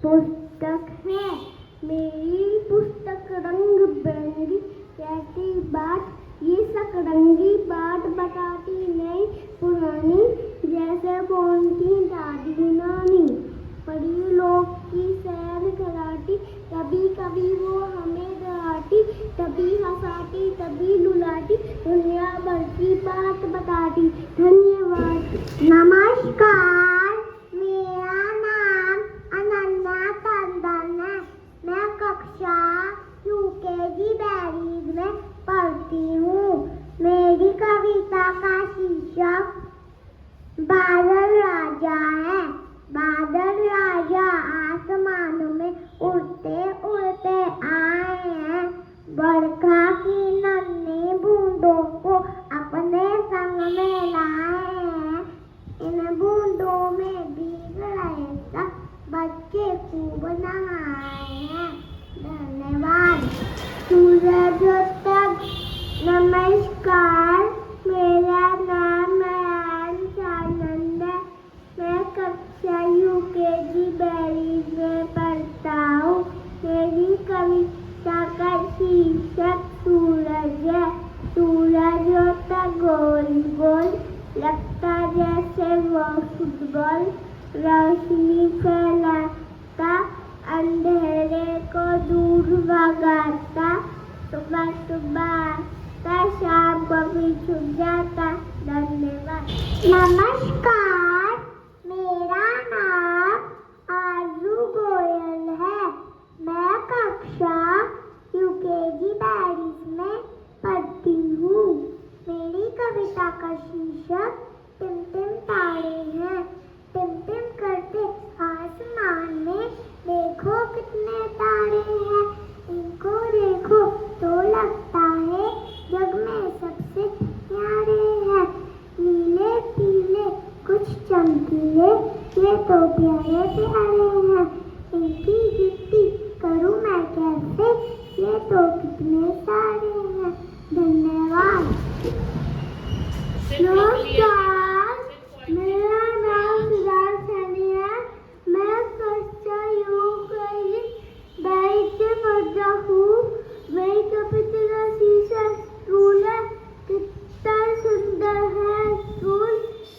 पुस्तक है। मेरी पुस्तक रंग बिरंगी कहती बात, ये सकरंगी बात बताती नई पुरानी, जैसे बोलती दादी नानी। बड़ी लोग की सैर कराती, कभी कभी वो हमें डराती, कभी हंसाती कभी रुलाती, दुनिया भर की बात बताती। धन्यवाद। नमस्कार, मेरा नाम अनन्या टंडन है। मैं कक्षा यूकेजी बैरीज में पढ़ती हूँ। मेरी कविता का शीर्षक बादल राजा है। बादल राजा आसमान में उड़ते उड़ते आए हैं, बरखा की नन्ही बूंदों को अपने संग में लाए हैं। इन बूंदों में भीग रहे सब बच्चे खूब नहाए हैं। धन्यवाद। सूरज तक नमस्कार, मेरा नाम आनंद है। मैं कक्षा यूकेजी बैरीज में पढ़ता हूँ। मेरी कविता का शीर्षक सूरज है। सूरज होता गोल गोल, लगता जैसे वो फुटबॉल, रोशनी फैलाता, अंधेरे को दूर भगाता, सुबह सुबह शाम को भी छुप जाता। धन्यवाद। नमस्कार, मेरा नाम आरजू गोयल है। मैं कक्षा यूकेजी बैरीज में पढ़ती हूँ। मेरी कविता का शीर्षक टिम टिम तारे हैं। टिम टिम करते आसमान में देखो कितने तारे हैं। इनको देखो तो लगता है जग में सबसे प्यारे हैं। नीले पीले कुछ चमकीले, ये तो प्यारे प्यारे हैं। इनकी गिनती करूँ मैं कैसे, ये तो कितने सारे हैं। धन्यवाद। नमस्कार, मेरा नाम सनी है। मैं कक्षा यूकेजी बैरीज से पढ़ता हूँ। मेरी कविता का शीर्षक स्कूल है। कितना सुंदर है स्कूल,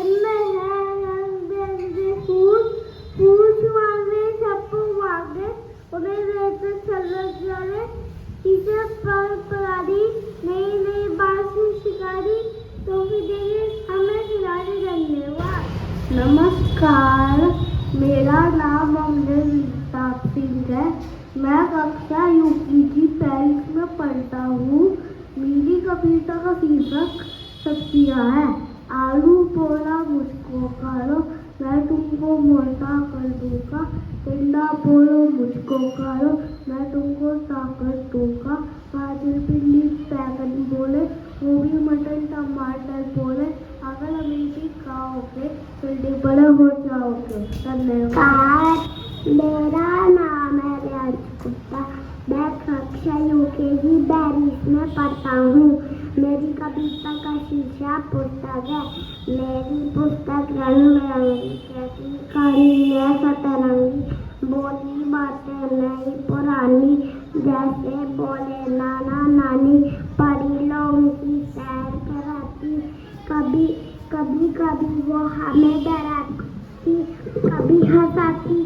इनमें है रंग बिरंगे फूल। फूल मांगे सबको मांगे, उन्हें लेकर चलो चले। टीचर पढ़ाई नई नई बात सिखाई, तो भी देंगे हमें खिलाड़ी। धन्यवाद। नमस्कार, मेरा नाम अमृता सिंह है। मैं कक्षा यूकेजी बैरीज में पढ़ता हूँ। मेरी कविता का शीर्षक सब्जियाँ है। आलू बोला मुझको खा लो, मैं तुमको मोटा कर दूंगा। टिंडा बोलो मुझको खा लो, मैं तुमको ताकत दूंगा। गाजर भिंडी बैगन बोले, गोभी मटर टमाटर बोले, अगर अमेठी खाओगे जल्दी बड़े हो जाओगे। धन्यवाद। मेरा नाम है राजकुमार। मैं कक्षा यूकेजी बैरीज में पढ़ता हूँ। मेरी कविता का शीर्षक पुस्तक है। मेरी पुस्तक रंग बिरंगी कहती कहानी है सतरंगी, बोली बातें नई पुरानी, जैसे बोले नाना नानी। परी लोगों की सैर कराती, कभी कभी वो हमें डराती, कभी हंसाती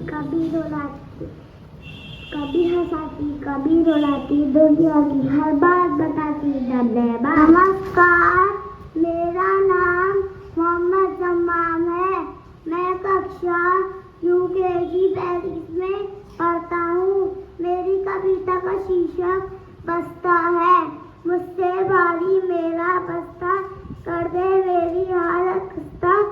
कभी रुलाती, दुनिया की हर बात बताती। धन्यवाद। नमस्कार, मेरा नाम मोहम्मद जमाम है। मैं कक्षा यूकेजी बैरीज में पढ़ता हूँ। मेरी कविता का शीर्षक बस्ता है। मुझसे भारी मेरा बस्ता, कर दे मेरी हालत खस्ता।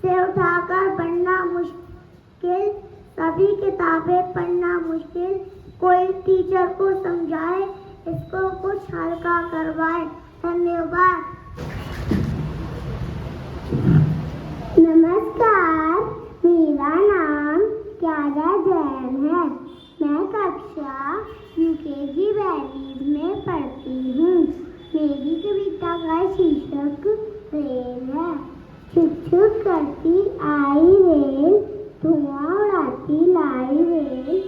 से उठाकर पढ़ना मुश्किल, सभी किताबें पढ़ना मुश्किल। कोई टीचर को समझाए, इसको कुछ हल्का करवाए। धन्यवाद। नमस्कार, मेरा नाम क्यारा जैन है। मैं कक्षा यूकेजी बैरीज में पढ़ती हूँ। मेरी कविता का शीर्षक रेल है। छुक छुक करती आई रेल, धुआं उड़ाती लाई रेल,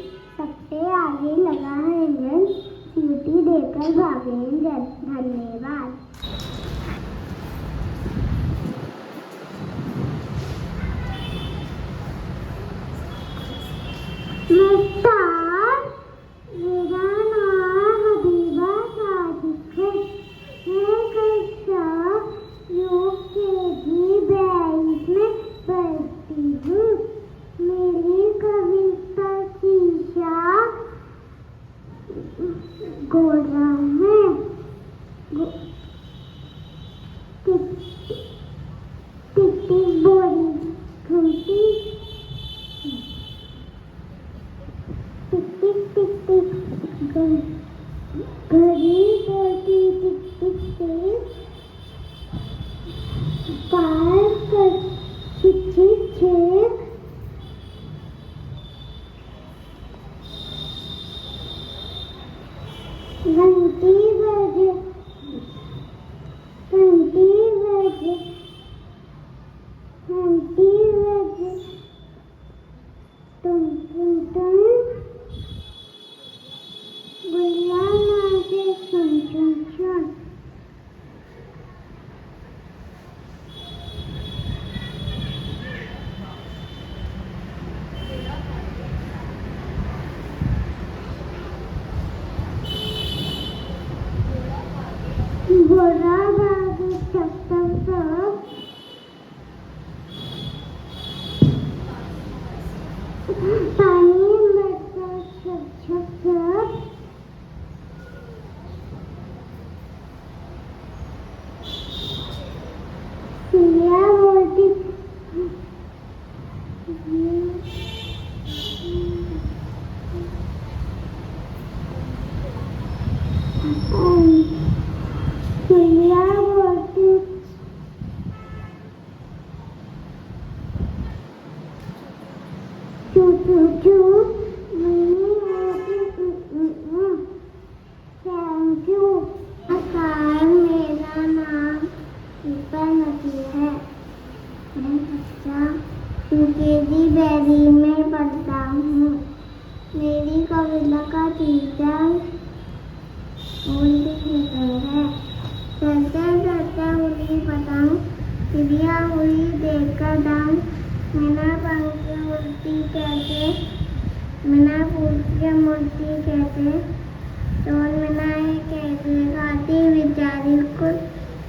व्यंजन। धन्यवाद। नमस्कार, मेरा नाम हबीबा सादिक है। मैं कक्षा UKG 22 में पढ़ती हूँ। मेरी कविता शीर्षक घोड़ा है। टिक बोरी घंटी, टिक टिक टिक घड़ी बोलती टिक टिक से, पार कर पीछे छेद, घंटी बजे, घंटी बजे, घंटी बजे, टुन टुन टुन, गुड़िया नाचे सुन सुन सुन। घोड़ा भागे छप छप छप, पानी बरसा छप छप छप, चिड़िया बोलती चिड़िया बोलती चू चू चू, मैंने बोलती थैंक यू। नमस्कार, मेरा नाम दीपा नदी है। मैं कक्षा UKG 22 में पढ़ता हूँ। मेरी कविता का शीर्षक है। चलते चलते उड़ी पतंग, चिड़िया हुई देखकर दंग, मैना पंख उड़ती कैसे, मैना फूल मुड़ती कैसे, चोर मैनाए कैसे खाती, बेचारी कुछ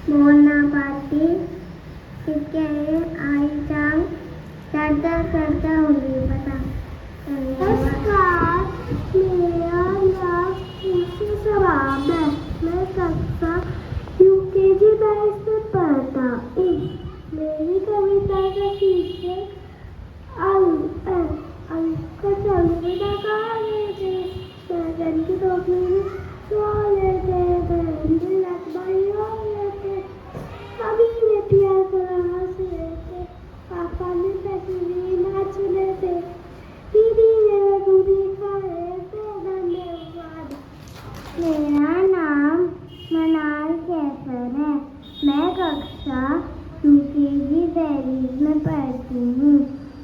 बोल ना पाती, किसके आई जाम, चलते चलते उड़ी पतंग। नमस्कार, मेरा नाम सवाब है। मैं कक्षा UKG 22 में पढ़ता हूँ। मेरी कविता का शीर्षक अंक चालू बेटा कहाँ गए थे, बैगन की टोकरी में सो गए थे, बहन के लकबाई हो गए थे, अभी ने प्यार करा हंस रहे थे, पापा ने पैसे नाच रहे थे, दीदी ने दूधी खा रहे थे। धन्यवाद। मेरा नाम मनाल कैसर है। मैं कक्षा UKG 22 में पढ़ती हूँ।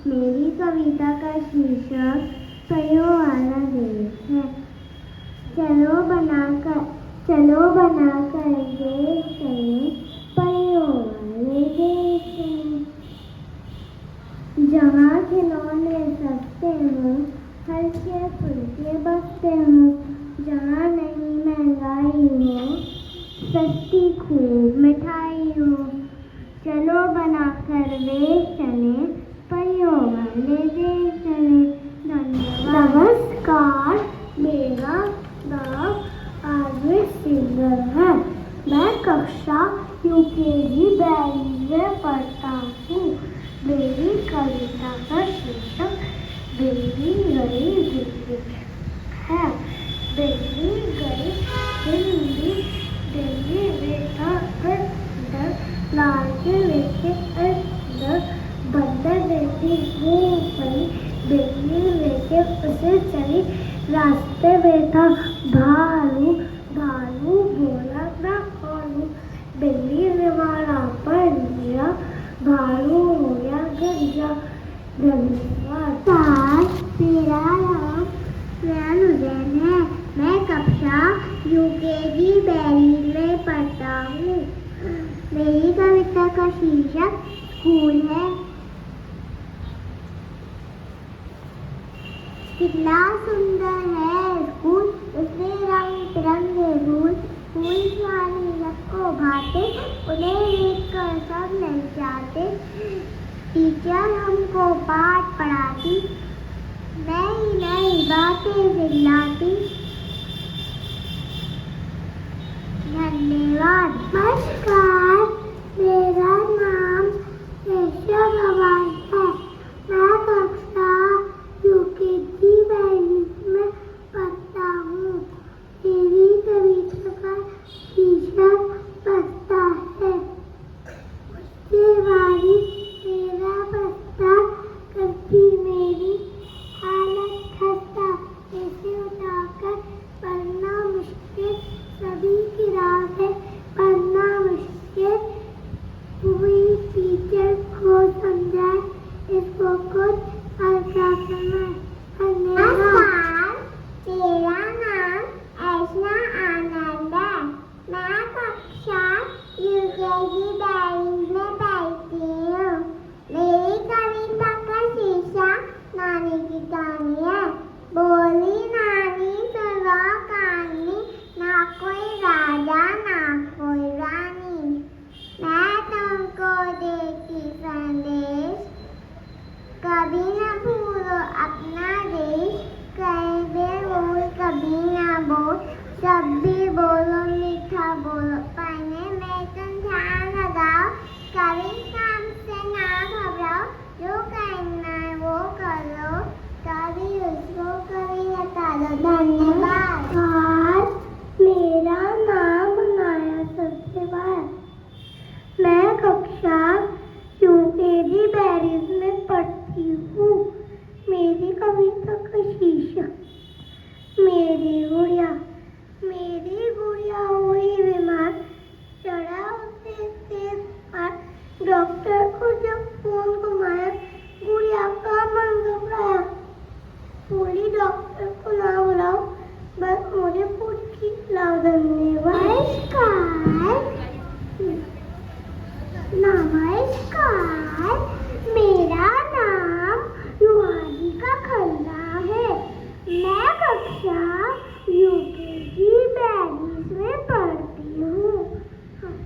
मेरी कविता का शीर्षक परियों वाला देश है। चलो बनाकर देश चले, परियों वाले देश चले, जहाँ खिलौने सस्ते हों, हल्के फुल्के बसते हों, जहाँ नहीं महंगाई हो, सस्ती खूब मिठाई हो। चलो बनाकर देश चले, परियों वाले देश चले। धन्यवाद। नमस्कार, मेरा नाम आरवी सिंह है। मैं कक्षा UKG 22 में पढ़ता हूँ। मेरी कविता का शीर्षक बिल्ली गई दिल्ली है। बिल्ली गई दिल्ली, दिल्ली बैठा अंदर, लाल किले के अंदर, बंदर बेटी घूम गई, बिल्ली लेके उसे चली, रास्ते बैठा भालू, भालू बोला ना खोलू, बिल्ली ने मारा पर लिया, भालू हो गया गंजा। धन्यवाद। मेरा नाम है। मैं कक्षा UKG पढ़ता हूँ। मेरी कविता का शीर्षक स्कूल है। कितना सुंदर है स्कूल, उसमें रंग बिरंगे फूल, फूल नीरज को भाते, उन्हें देखकर सब लग जाते। टीचर हमको पाठ पढ़ाती, नई नई बातें सिखाती। धन्यवाद। नमस्कार, मेरा नाम ऐशा भवानी है। मैं कक्षा यूकेजी में पढ़ता हूँ। मेरी कविता का शीर्षक बस्ता है। उसके बारी मेरा बस्ता करती मेरी हालत खस्ता, ऐसे उठाकर पढ़ना मुश्किल, सभी की राह है पढ़ना मुश्किल। कोई टीचर को समझाए इसको कुछ हल्का समय। नमस्कार, मेरा नाम ऐशना आनंद है। मैं कक्षा यूकेजी में पढ़ती हूँ। मेरी कविता का शीर्षक नानी की कहानी है। बोली नानी सुनो कहानी, ना कोई राजा ना कोई रानी। मैं तुमको देती संदेश, कभी न भूलो अपना देश। कहीं भी भूल कभी ना बोल, जब भी बोलो मीठा बोलो। पढ़ने में तुम ध्यान लगाओ, कभी काम से ना घबराओ। जो करना है वो करो, कभी उसको कभी हटा दो। धन्यवाद। मेरा नाम अनाया सब्सेवाल। मैं कक्षा यूकेजी बैरिज में पढ़ती हूँ। मेरी कविता का शीर्षक मेरी गुड़िया। मेरी गुड़िया हुई बीमार, चढ़ा उसे तेज बुखार। डॉक्टर को जब फोन घुमाया, गुड़िया का मन घबराया। बोली डॉक्टर को ना बुलाओ, बस मुझे पूछी लाओ। धन्यवाद। नमस्कार, मेरा नाम युवानिका खन्ना है। मैं कक्षा यूकेजी बैरिज में पढ़ती हूँ।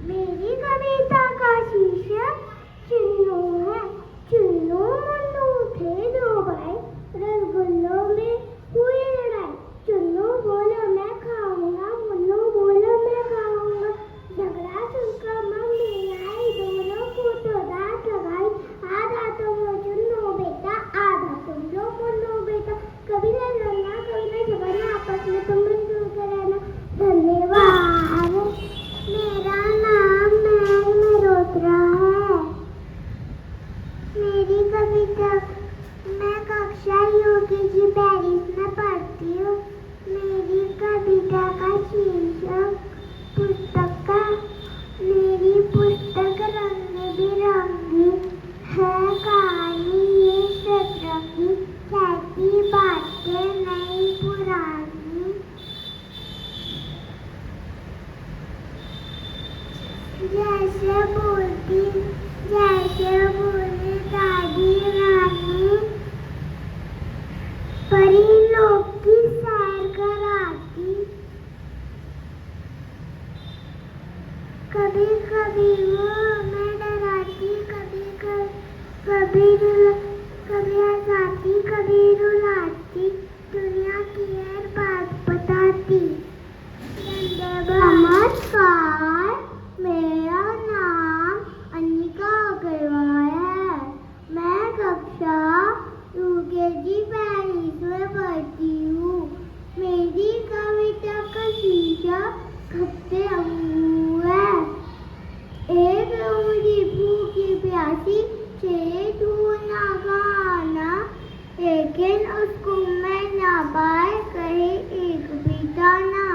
मेरी कविता का शीर्षक चिन्नू है। चिन्नू मुन्नू थे दो भाई, रसगुल्लों में हुई लड़ाई। चिन्नू बोला मैं खाऊंगा, मुन्नू बोला मैं खाऊंगा। झगड़ा सुनकर मम्मी आई, दोनों को तो डांट लगाई। आधा तुम लो चिन्नू बेटा, आधा तुम लो मुन्नू बेटा। कभी न लड़ना कभी न झगड़ना, आपस में तुम मिलजुल कर रहना। धन्यवाद। मेरा नाम महल मल्होत्रा है। मेरी कविता, मैं कक्षा यूकेजी बैरिज में पढ़ती हूँ। मेरी कविता का शीर्षक पुस्तक का। मेरी पुस्तक रंग बिरंगी है, कहानी ये सतरंगी। कहती बातें नई पुरानी, जैसे बोली दादी नानी। परी लोग की सैर कराती, कभी कभी वो हमें डराती। कभी हंसाती, कभी रुलाती। दुनिया की हर बात बताती। नमस्कार, मेरा नाम अनिका अग्रवाल है। मैं कक्षा यूकेजी बैरिज में पढ़ती हूँ। मेरी कविता का शीर्षक खट्टे अंगूर है। एक लोमड़ी भूखी प्यासी, चेहरे ढूंढना खाना, लेकिन उसको मैं ना पाए कहे एक भी दाना।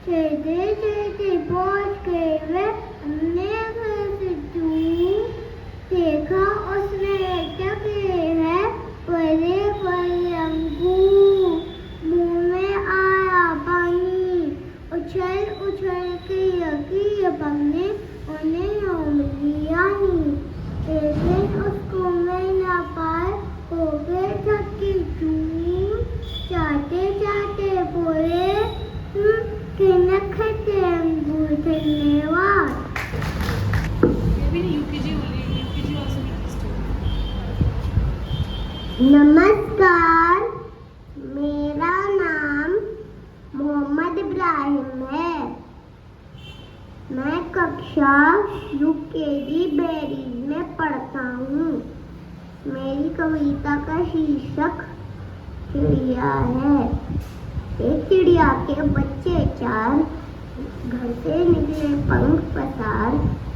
चलते चलते पहुंच गए वे अपने घर से दूर। देखा उसने लटके है बड़े बड़े अंगूर। मुंह में आया पानी, उछल उछल के लगी नमस्कार, मेरा नाम मोहम्मद इब्राहिम है। मैं कक्षा यूकेजी बैरीज में पढ़ता हूँ। मेरी कविता का शीर्षक चिड़िया है। एक चिड़िया के बच्चे चार, घर से निकले पंख पसार।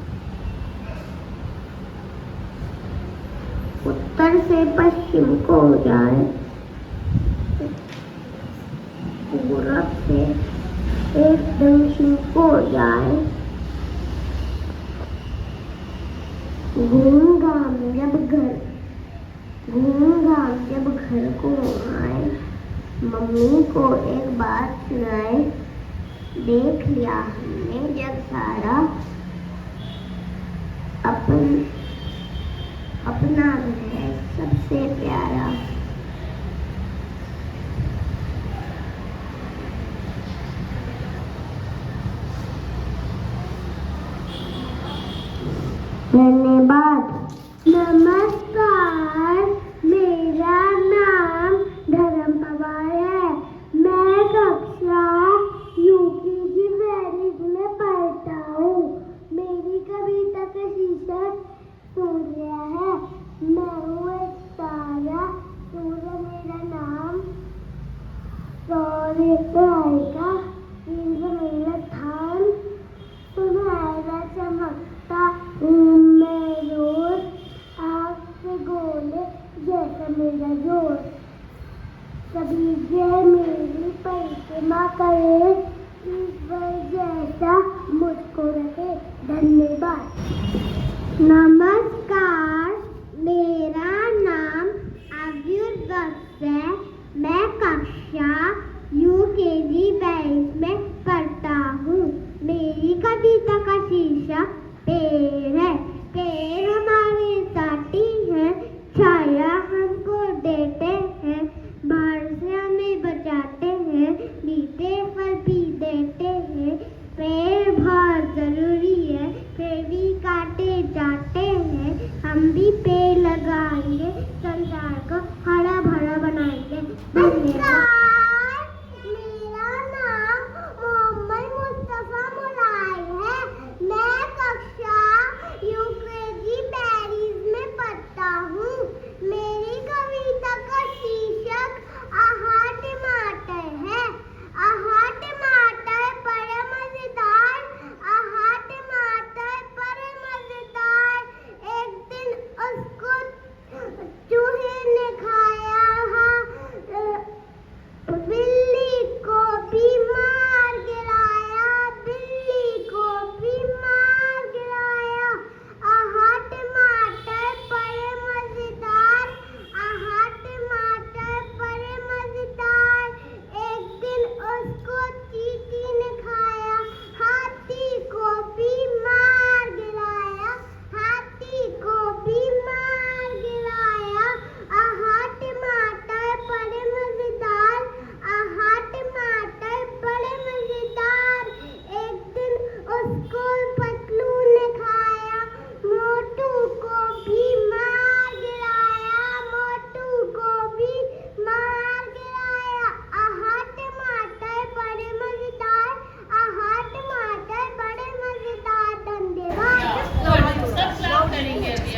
उत्तर से पश्चिम को जाए, पूरब से एक दक्षिण को जाए। घूम घाम जब घर को आए, मम्मी को एक बात सुनाए। देख लिया हमने जग सारा, अपना है सबसे प्यारा। धन्यवाद। नमस्कार, मेरा नाम धर्म पवार है। मैं कक्षा यूकेजी बैरीज में पढ़ता हूँ। मेरी कविता का शीर्षक सूर्य है। मैं हूँ एक तारा, सूर्य मेरा नाम। सूर्य आएगा, इंद्र मेरा स्थान। सुनहरा चमकता हूँ मैं रोज, आग से गोले जैसा मेरा जोर। सभी जय मेरी परिक्रमा करे, ईश्वर जैसा मुझको रहे। धन्यवाद। नमस्कार, मेरा नाम अब्दुल बख्श है। मैं कक्षा यूकेजी बैरीज में पढ़ता हूँ। मेरी कविता का शीर्षक पेड़ है। पेड़ हमारे साथी हैं, छाया हमको देते हैं, बाढ़ से हमें बचाते हैं, मीठे फल भी देते हैं। पेड़ बहुत जरूरी है, पेड़ भी काटे जाते हैं। हम भी पेड़ लगाएंगे, संसार को हरा भरा बनाएंगे। धन्यवाद। मेरा नाम मोहम्मद मुस्तफा मुराद है। मैं कक्षा यूकेजी बैरीज में पढ़ता हूँ। मेरी कविता का शीर्षक आहा टमाटर है। आहा टमाटर बड़े मजेदार, आहा टमाटर बड़े मजेदार। एक दिन उसको चूहे ने खाया, बिल्ली को भी मार गिराया, बिल्ली को भी मार गिराया। आहा टमाटर बड़े मजेदार, आहा टमाटर बड़े मजेदार। एक दिन उसको चींटी ने खाया, हाथी को भी मार गिराया, हाथी को भी मार गिराया। आहा टमाटर बड़े मजेदार, आहा टमाटर बड़े मजेदार। एक दिन उसको पतलू ने खाया, मोटू को भी मार गिराया, मोटू को भी मार गिराया। आहा टमाटर बड़े मजेदार, आहा टमाटर बड़े मजेदार। धन्यवाद। सब क्लास करेंगे अभी।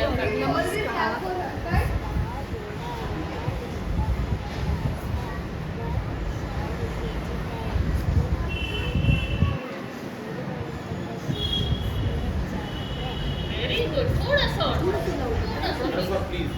Very good. थोड़ा सा प्लीज।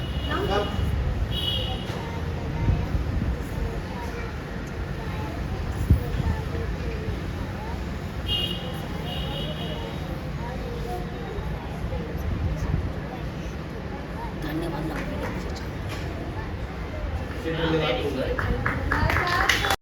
Very good.